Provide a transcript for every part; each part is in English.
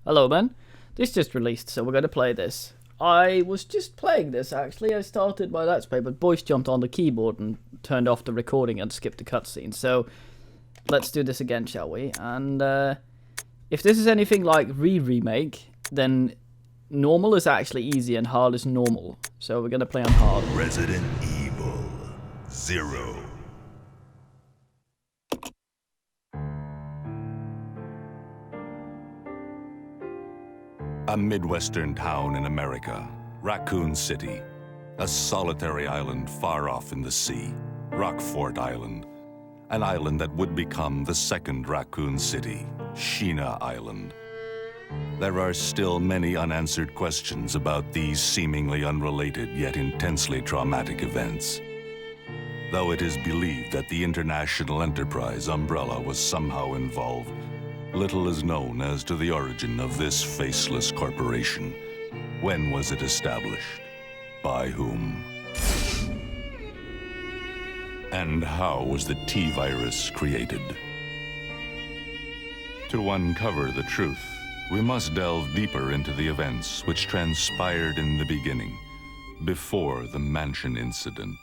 Hello, man. This just released, so we're going to play this. I was just playing this, actually. I started my Let's Play, but Boyce jumped on the keyboard and turned off the recording and skipped the cutscene. So, let's do this again, shall we? And, if this is anything like remake, then normal is actually easy and hard is normal. So we're going to play on hard. Resident Evil 0. A Midwestern town in America, Raccoon City. A solitary island far off in the sea, Rockfort Island. An island that would become the second Raccoon City, Sheena Island. There are still many unanswered questions about these seemingly unrelated yet intensely traumatic events. Though it is believed that the international enterprise umbrella was somehow involved, little is known as to the origin of this faceless corporation. When was it established? By whom? And how was the T-Virus created? To uncover the truth, we must delve deeper into the events which transpired in the beginning, before the mansion incident.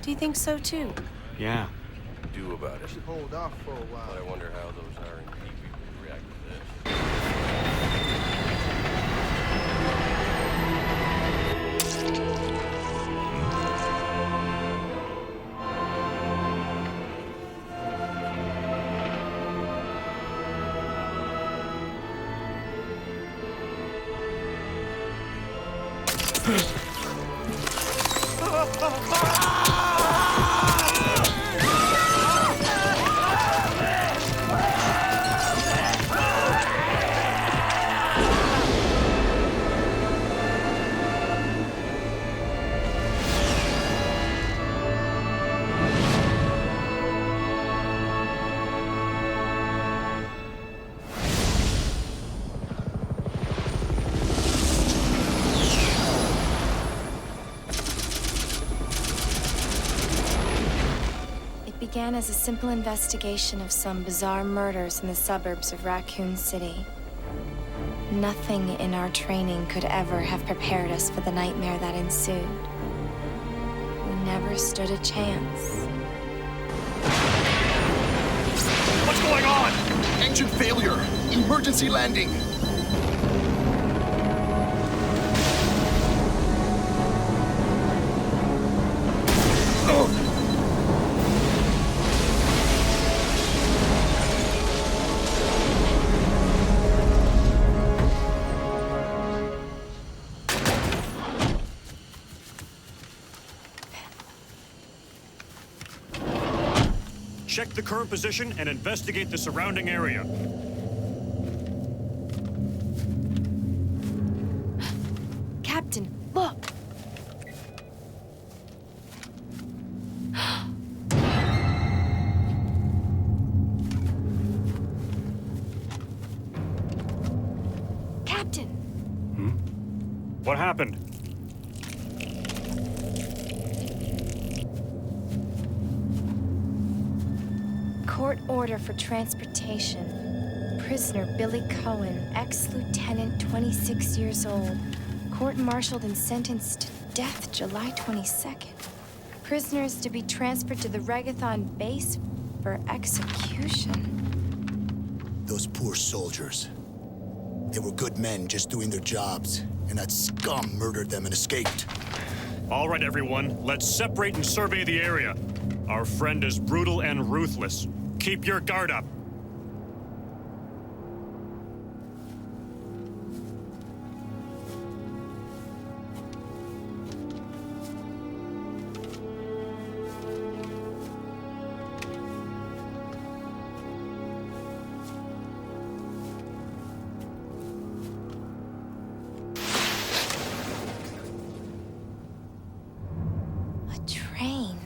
Do you think so too? Yeah. Do about it. Should hold off for a while. But I wonder how those R&D people would react to this. It began as a simple investigation of some bizarre murders in the suburbs of Raccoon City. Nothing in our training could ever have prepared us for the nightmare that ensued. We never stood a chance. What's going on? Engine failure. Emergency landing. Check the current position and investigate the surrounding area. Captain, look! Captain! What happened? Court order for transportation. Prisoner Billy Cohen, ex-lieutenant, 26 years old. Court-martialed and sentenced to death July 22nd. Prisoner is to be transferred to the Regathon base for execution. Those poor soldiers. They were good men just doing their jobs, and that scum murdered them and escaped. All right, everyone, let's separate and survey the area. Our friend is brutal and ruthless. Keep your guard up. A train.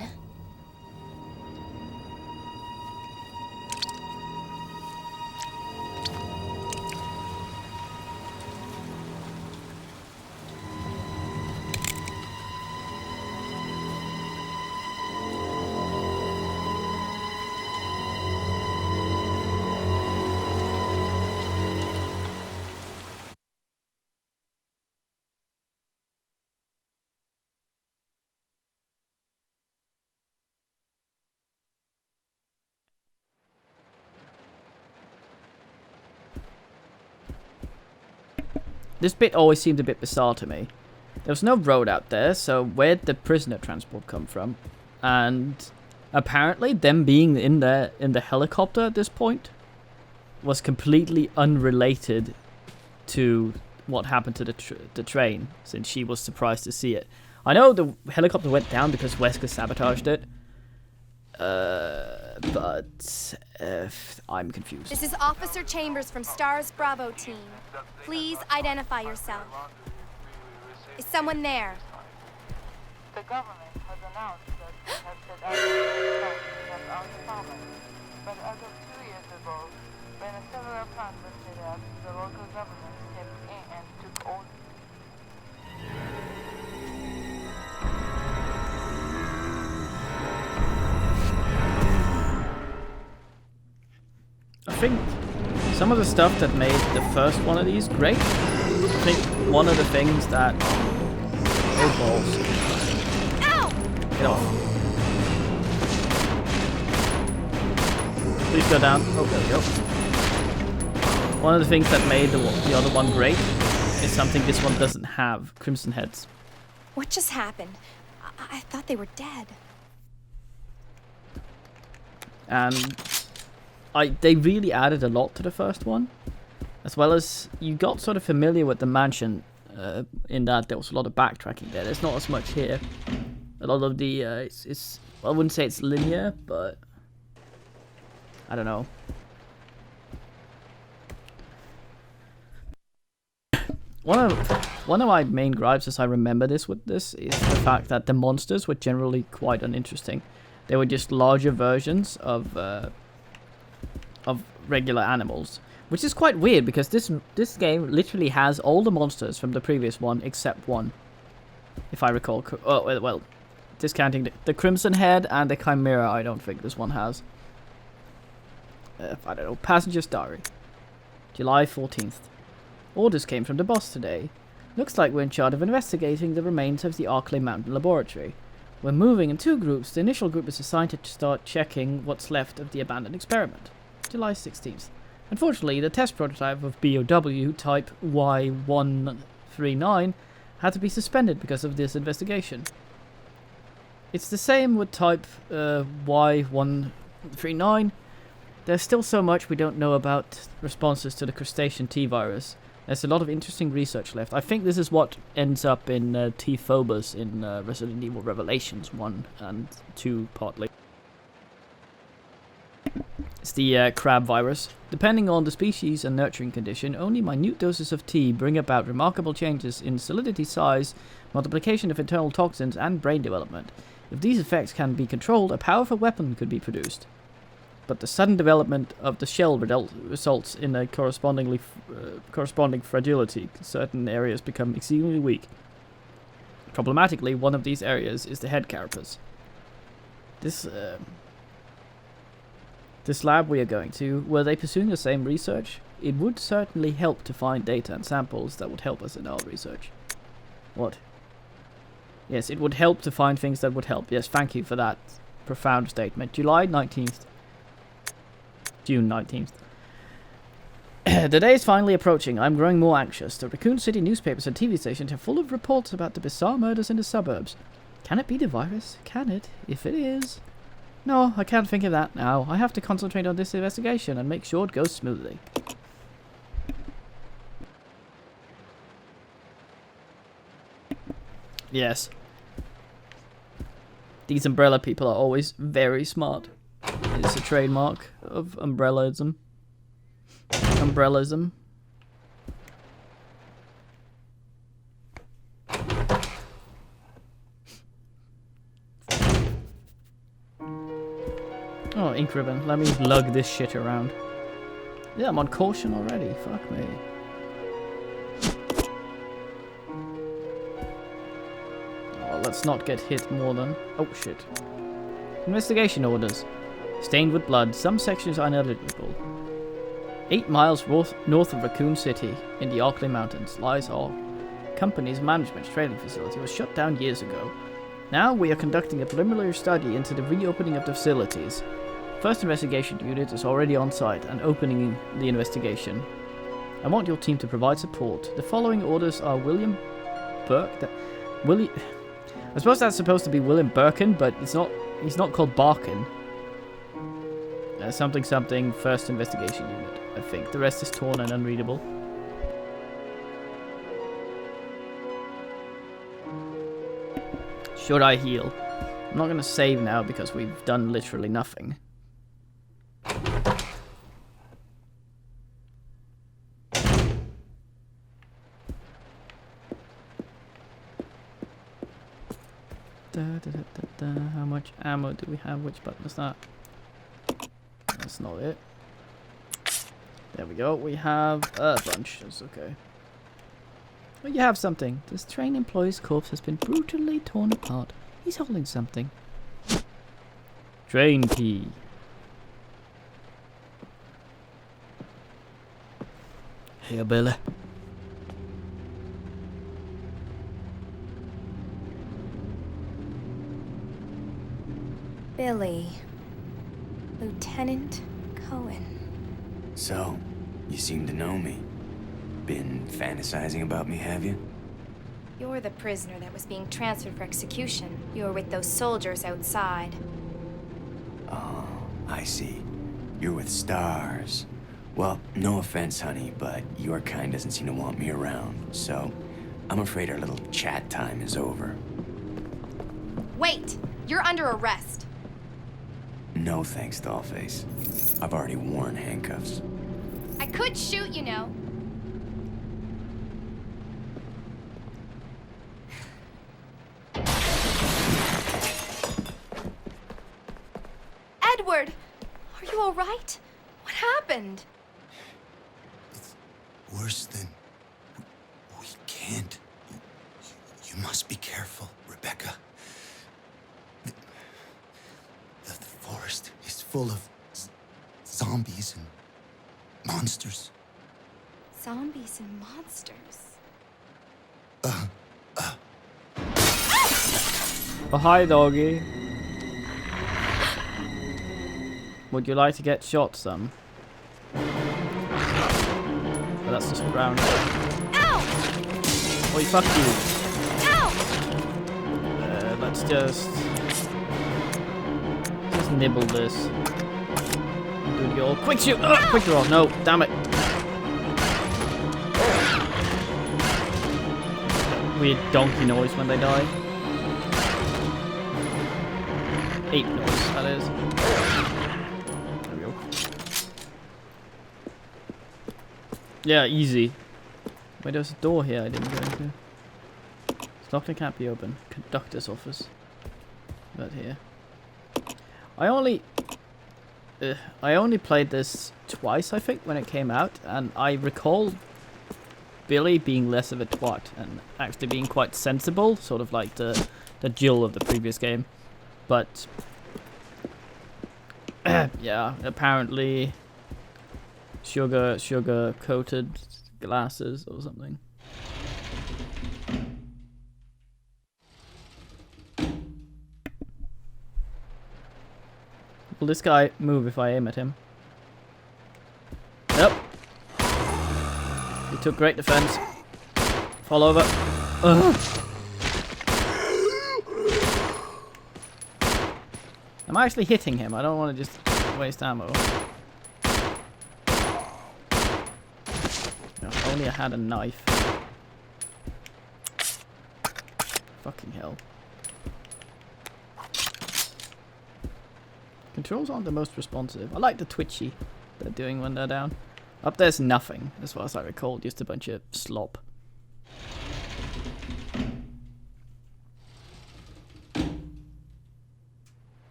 this bit always seemed a bit bizarre to me. There was no road out there, so where'd the prisoner transport come from? And apparently them being in the helicopter at this point was completely unrelated to what happened to the train, since she was surprised to see it. I know the helicopter went down because Wesker sabotaged it, but I'm confused. This is Officer Chambers from STARS Bravo team. Please identify yourself. Is someone there? The government has announced that it has set out to have our farmers. But as of 2 years ago, when a similar plan was set out, the local government stepped in and took over. I think some of the stuff that made the first one of these great, I think one of the things that... Oh, balls. Ow! Get off. Please go down. Oh, there we go. One of the things that made the other one great is something this one doesn't have. Crimson Heads. What just happened? I thought they were dead. And they really added a lot to the first one. As well as you got sort of familiar with the mansion in that there was a lot of backtracking there. There's not as much here. A lot of the, it's well, I wouldn't say it's linear, but I don't know. One of my main gripes, as I remember this with this, is the fact that the monsters were generally quite uninteresting. They were just larger versions of regular animals, which is quite weird because this game literally has all the monsters from the previous one except one, if I recall. Oh well, discounting the Crimson Head and the Chimera, I don't think this one has. I don't know. Passenger's Diary, July 14th. Orders came from the boss today. Looks like we're in charge of investigating the remains of the Arklay Mountain Laboratory. We're moving in 2 groups. The initial group is assigned to start checking what's left of the abandoned experiment. July 16th. Unfortunately, the test prototype of BOW type Y139 had to be suspended because of this investigation. It's the same with type Y139. There's still so much we don't know about responses to the crustacean T-virus. There's a lot of interesting research left. I think this is what ends up in T-Phobos in Resident Evil Revelations 1 and 2 partly. It's the crab virus. Depending on the species and nurturing condition, only minute doses of T bring about remarkable changes in solidity size, multiplication of internal toxins, and brain development. If these effects can be controlled, a powerful weapon could be produced. But the sudden development of the shell results in a corresponding fragility. Certain areas become exceedingly weak. Problematically, one of these areas is the head carapace. This lab we are going to, were they pursuing the same research? It would certainly help to find data and samples that would help us in our research. What? Yes, it would help to find things that would help. Yes, thank you for that profound statement. July 19th. June 19th. The day is finally approaching. I'm growing more anxious. The Raccoon City newspapers and TV stations are full of reports about the bizarre murders in the suburbs. Can it be the virus? Can it? If it is... No, I can't think of that now. I have to concentrate on this investigation and make sure it goes smoothly. Yes. These umbrella people are always very smart. It's a trademark of umbrellaism. Umbrellism. Oh, ink ribbon. Let me lug this shit around. Yeah, I'm on caution already. Fuck me. Oh, let's not get hit more than... Oh, shit. Investigation orders. Stained with blood. Some sections are ineligible. 8 miles north of Raccoon City, in the Arklay Mountains, lies our company's management training facility. It was shut down years ago. Now we are conducting a preliminary study into the reopening of the facilities. First investigation unit is already on site and opening the investigation. I want your team to provide support. The following orders are William Burke. I suppose that's supposed to be William Birkin, but it's not. He's not called Barkin. Something something. First investigation unit. I think the rest is torn and unreadable. Should I heal? I'm not gonna save now because we've done literally nothing. How much ammo do we have? Which button is that? That's not it. There we go. We have a bunch. That's okay. Well, you have something. This train employee's corpse has been brutally torn apart. He's holding something. Train key. Here, Billy. Billy. Lieutenant Cohen. So, you seem to know me. Been fantasizing about me, have you? You're the prisoner that was being transferred for execution. You were with those soldiers outside. Oh, I see. You're with stars. Well, no offense, honey, but your kind doesn't seem to want me around, so I'm afraid our little chat time is over. Wait! You're under arrest. No thanks, Dollface. I've already worn handcuffs. I could shoot, you know. Edward! Are you all right? What happened? It's worse than... We can't. You must be careful, Rebecca. The forest is full of zombies and monsters. Zombies and monsters. Oh, hi, doggy. Would you like to get shot some? Oh, that's just ground. Ow! Oi, fuck you. Ow! Let's just nibble this. Do the old quick shoot. Oh, quick draw. No, damn it. Weird donkey noise when they die. Ape noise, that is. There we go. Yeah, easy. Wait, there's a door here I didn't go into. It's locked and can't be open. Conductor's office. Right here. I only played this twice, I think, when it came out, and I recall Billy being less of a twat and actually being quite sensible, sort of like the Jill of the previous game. But yeah, apparently sugar coated glasses or something. Will this guy move if I aim at him? Yep. He took great defense. Fall over. Ugh. I'm actually hitting him. I don't want to just waste ammo. If only I had a knife. Fucking hell. Controls aren't the most responsive. I like the twitchy they're doing when they're down. Up there's nothing, as far as I recall, just a bunch of slop.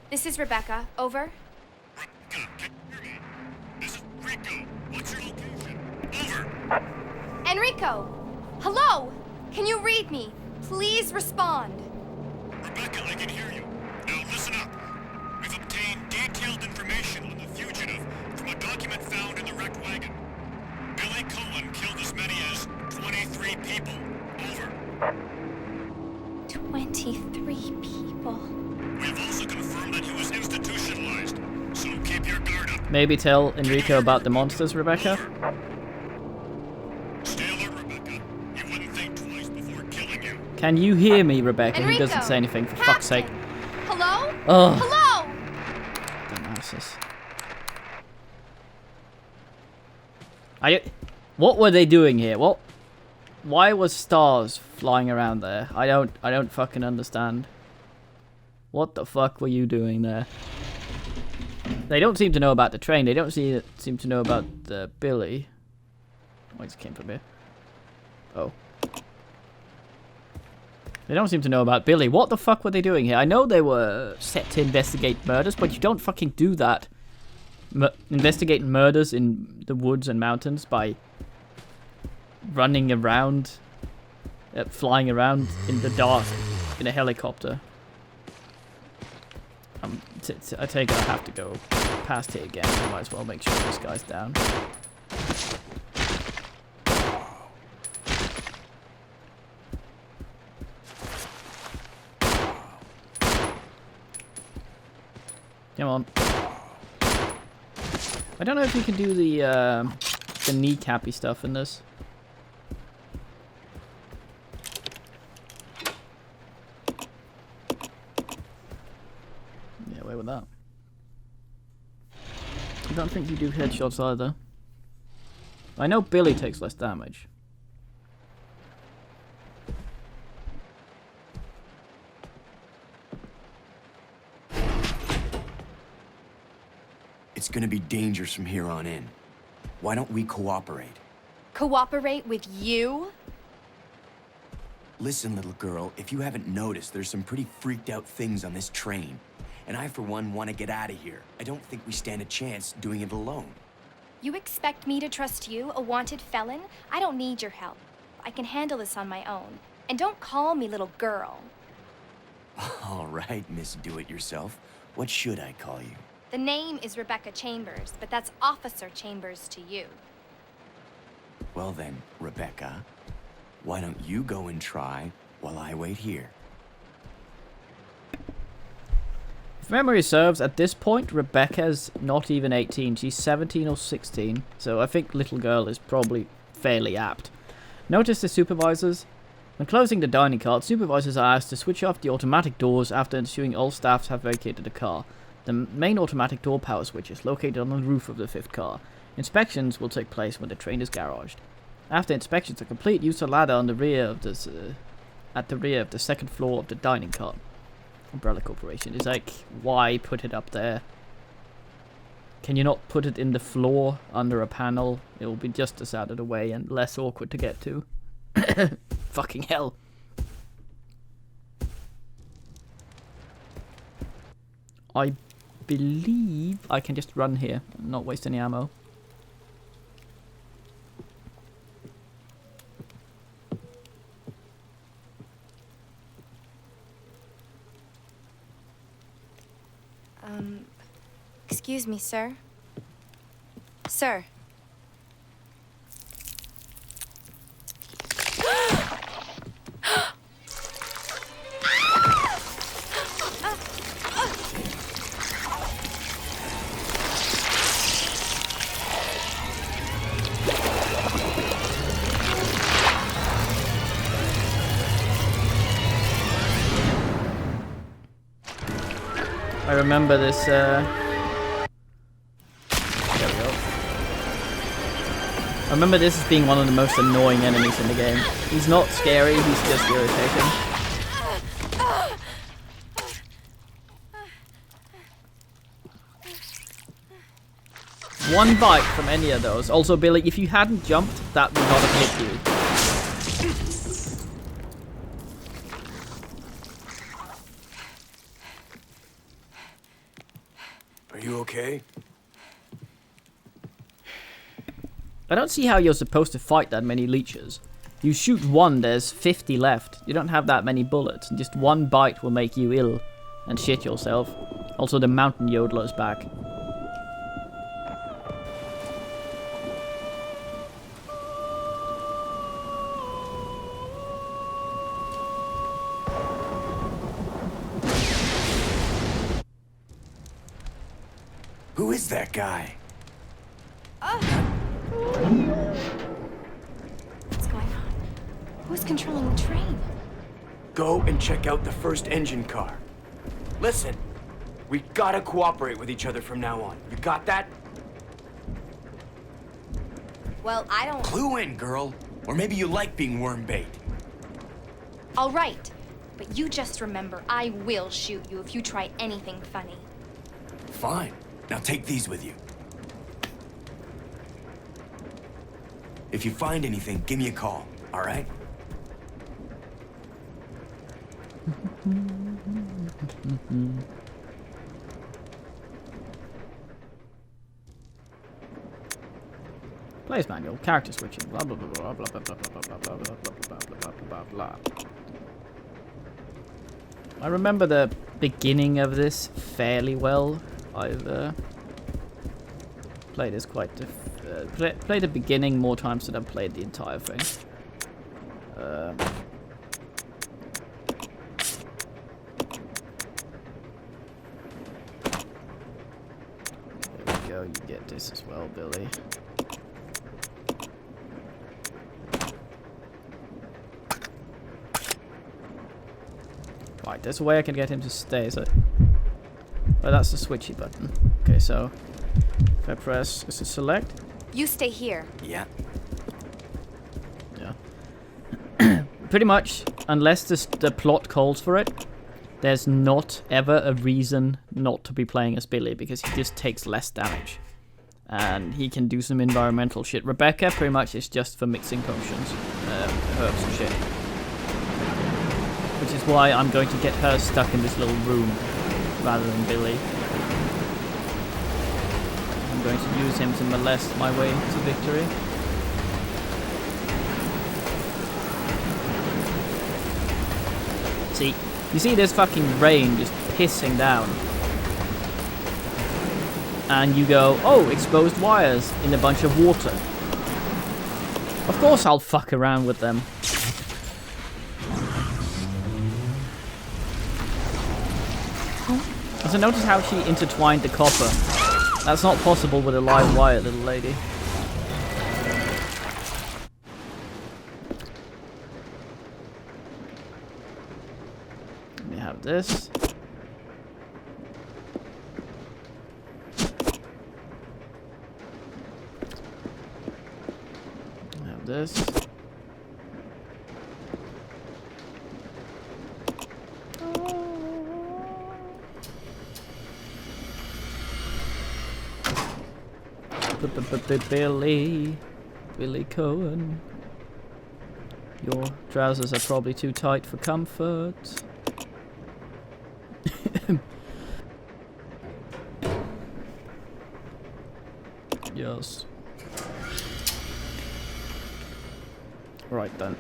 This is Rebecca. Over. Rebecca, can you hear me? This is Rico. What's your location? Over. Enrico! Hello! Can you read me? Please respond. Rebecca, I can hear you. Now listen up. We've obtained detailed information on the fugitive from a document found in the wrecked wagon. Billy Cohen killed as many as 23 people. Over. 23 people. We have also confirmed that he was institutionalized, so keep your guard up. Maybe tell Enrico about the monsters, Rebecca? Stay alert, Rebecca. You wouldn't think twice before killing you. Can you hear me, Rebecca? He Enrico! doesn't say anything, for fuck's sake. Hello? Ugh. Hello? Dumbasses. What were they doing here? Why was stars flying around there? I don't fucking understand. What the fuck were you doing there? They don't seem to know about the train. They don't seem to know about the Billy. Oh, it came from here. Oh. They don't seem to know about Billy. What the fuck were they doing here? I know they were set to investigate murders, but you don't fucking do that. Investigate murders in the woods and mountains by running around, flying around in the dark in a helicopter. I take it I have to go past it again. I might as well make sure this guy's down. Come on. I don't know if you can do the kneecappy stuff in this. Yeah, away with that. I don't think you do headshots either. I know Billy takes less damage. It's gonna be dangerous from here on in. Why don't we cooperate? Cooperate with you? Listen, little girl, if you haven't noticed, there's some pretty freaked out things on this train. And I, for one, want to get out of here. I don't think we stand a chance doing it alone. You expect me to trust you, a wanted felon? I don't need your help. I can handle this on my own. And don't call me little girl. All right, Miss Do-It-Yourself. What should I call you? The name is Rebecca Chambers, but that's Officer Chambers to you. Well then, Rebecca, why don't you go and try while I wait here? If memory serves, at this point, Rebecca's not even 18. She's 17 or 16, so I think little girl is probably fairly apt. Notice the supervisors. When closing the dining cart, supervisors are asked to switch off the automatic doors after ensuring all staffs have vacated the car. The main automatic door power switch is located on the roof of the fifth car. Inspections will take place when the train is garaged. After inspections are complete, use a ladder on the rear of this, at the rear of the second floor of the dining cart. Umbrella Corporation is like, why put it up there? Can you not put it in the floor under a panel? It will be just as out of the way and less awkward to get to. Fucking hell. I believe I can just run here and not waste any ammo. Excuse me, sir. Sir. I remember this, there we go. I remember this as being one of the most annoying enemies in the game. He's not scary, he's just irritating. One bite from any of those. Also, Billy, if you hadn't jumped, that would not have hit you. Are you okay? I don't see how you're supposed to fight that many leeches. You shoot one, there's 50 left. You don't have that many bullets, and just one bite will make you ill and shit yourself. Also, the mountain yodeler's back. Who Who is that guy? What's going on? Who's controlling the train? Go and check out the first engine car. Listen, we gotta cooperate with each other from now on. You got that? Well, I don't... Clue in, girl. Or maybe you like being worm bait. All right. But you just remember, I will shoot you if you try anything funny. Fine. Now take these with you. If you find anything, give me a call, all right? Player's manual, character switching, blah blah blah blah blah blah blah blah blah blah blah blah blah blah blah. I remember the beginning of this fairly well. I've played this quite played the beginning more times than I've played the entire thing. There we go. You get this as well, Billy. Right, there's a way I can get him to stay, so... Oh, that's the switchy button. Okay, so... If I press... Is it select? You stay here. Yeah. Yeah. Pretty much, unless the plot calls for it, there's not ever a reason not to be playing as Billy, because he just takes less damage. And he can do some environmental shit. Rebecca pretty much is just for mixing potions, herbs and shit. Which is why I'm going to get her stuck in this little room rather than Billy. I'm going to use him to molest my way to victory. See, you see this fucking rain just pissing down. And you go, oh, exposed wires in a bunch of water. Of course I'll fuck around with them. Also, notice how she intertwined the copper. That's not possible with a live wire, little lady. Let me have this. I have this. Billy Cohen. Your trousers are probably too tight for comfort. Yes. Right then.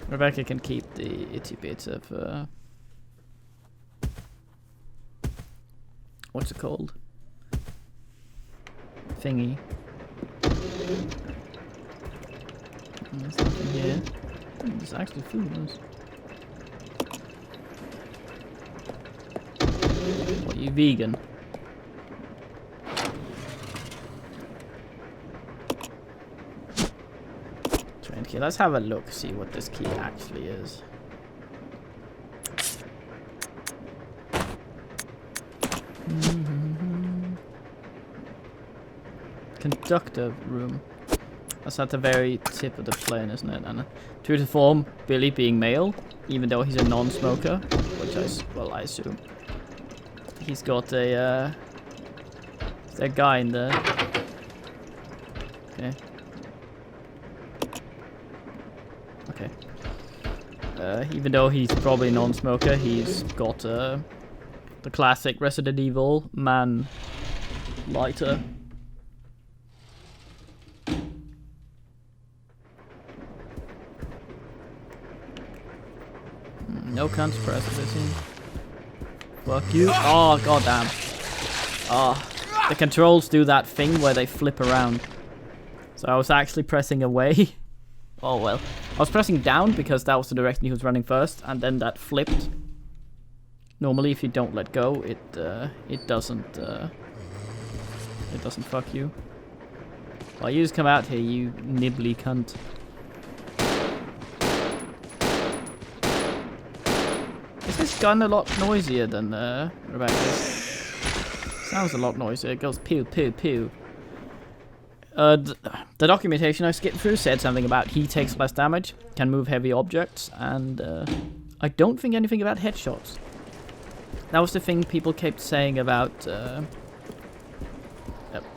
Rebecca can keep the itty bit of what's it called? Thingy. There's nothing here. There's actually food. What, you vegan? Trained key. Let's have a look, see what this key actually is. Conductor room. That's at the very tip of the plane, isn't it? And true to form, Billy being male, even though he's a non-smoker, which I assume. He's got a that guy in there. Okay. Okay. Even though he's probably a non-smoker, he's got the classic Resident Evil man lighter. No cunts pressing. Fuck you. Oh, goddamn. Oh, the controls do that thing where they flip around. So I was actually pressing away. Oh well. I was pressing down because that was the direction he was running first, and then that flipped. Normally, if you don't let go, it doesn't fuck you. Well, you just come out here, you nibbly cunt. Is this gun a lot noisier than Rebecca's? Sounds a lot noisier. It goes pew pew pew. The documentation I skipped through said something about he takes less damage, can move heavy objects, and I don't think anything about headshots. That was the thing people kept saying about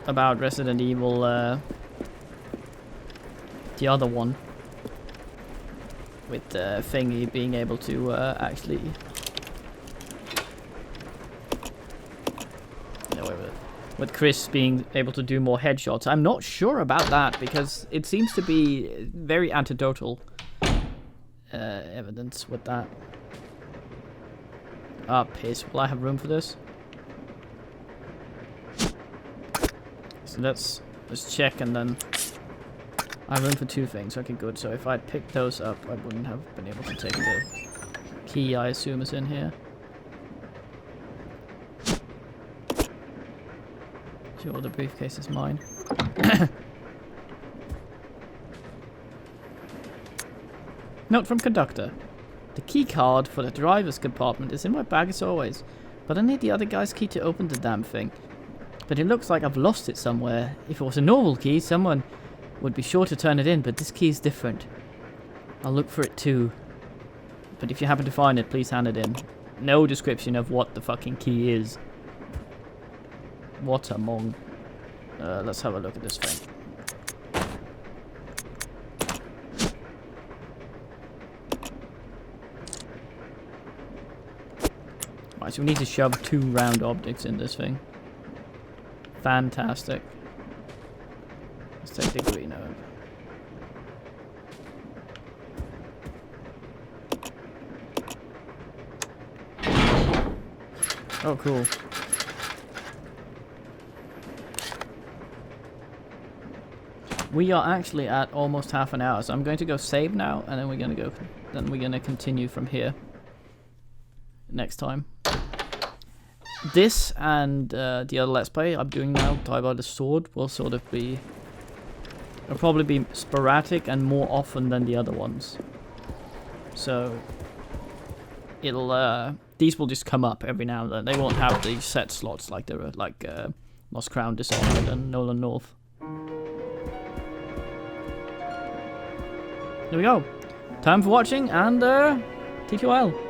Resident Evil, the other one, with Thingy being able to actually. No, wait, with Chris being able to do more headshots. I'm not sure about that because it seems to be very anecdotal evidence with that. Ah, piss. Will I have room for this? So let's check, and then I have room for 2 things. Okay, good. So if I'd picked those up, I wouldn't have been able to take the key I assume is in here. Sure, the briefcase is mine. Note from conductor. The key card for the driver's compartment is in my bag as always, but I need the other guy's key to open the damn thing. But it looks like I've lost it somewhere. If it was a normal key, someone would be sure to turn it in, but this key is different. I'll look for it too. But if you happen to find it, please hand it in. No description of what the fucking key is. What among? Let's have a look at this thing. Right, so we need to shove 2 round objects in this thing. Fantastic. Let's take the green herb. Oh, cool. We are actually at almost half an hour, so I'm going to go save now, and then we're gonna continue from here next time. This and the other Let's Play I'm doing now, Die by the Sword, will sort of be, it'll probably be sporadic and more often than the other ones. So it'll these will just come up every now and then. They won't have the set slots like there were like Lost Crown, Dishonored, and Nolan North. There we go. Time for watching, and TQL.